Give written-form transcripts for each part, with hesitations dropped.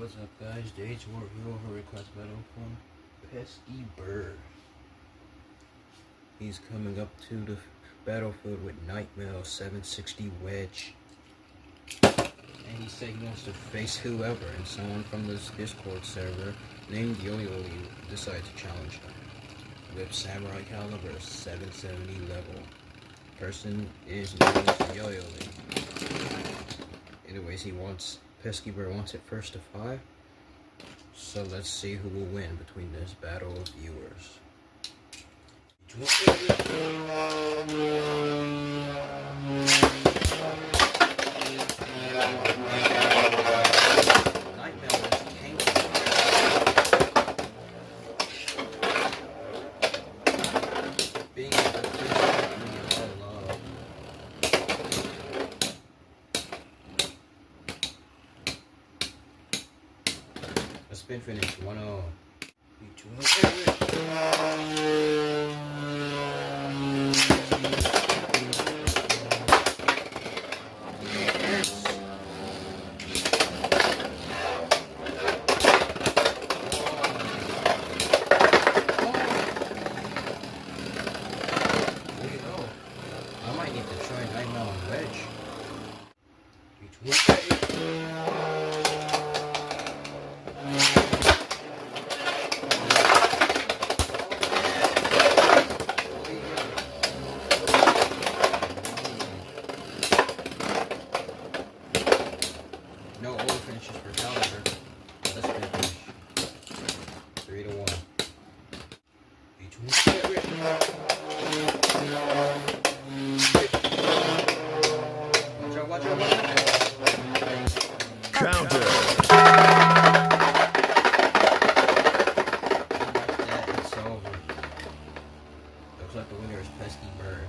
What's up, guys? DADE'S War Hero request battle from Pesky Bird. He's coming up to the battlefield with Nightmail 760 Wedge. And he said he wants to face whoever, and someone from this Discord server named Yoyolee decided to challenge him. With Samurai Caliber 770 level. Person is named Yoyolee. Anyways, Pesky Bird wants it first to 5. So let's see who will win between this battle of viewers. Spin finish 1-0. I might need to try Nightmare on Wedge. No over finishes for Caliber. Let's finish. 3-1. Watch out. Counter. It's over. Looks like the winner is Pesky Bird.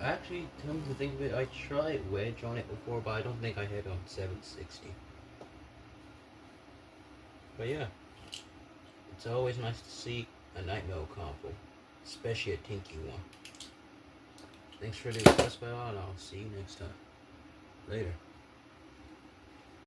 Actually, come to think of it, I tried Wedge on it before, but I don't think I hit on 760. But yeah, it's always nice to see a Nightmare combo, especially a tinky one. Thanks for the request, and I'll see you next time. Later.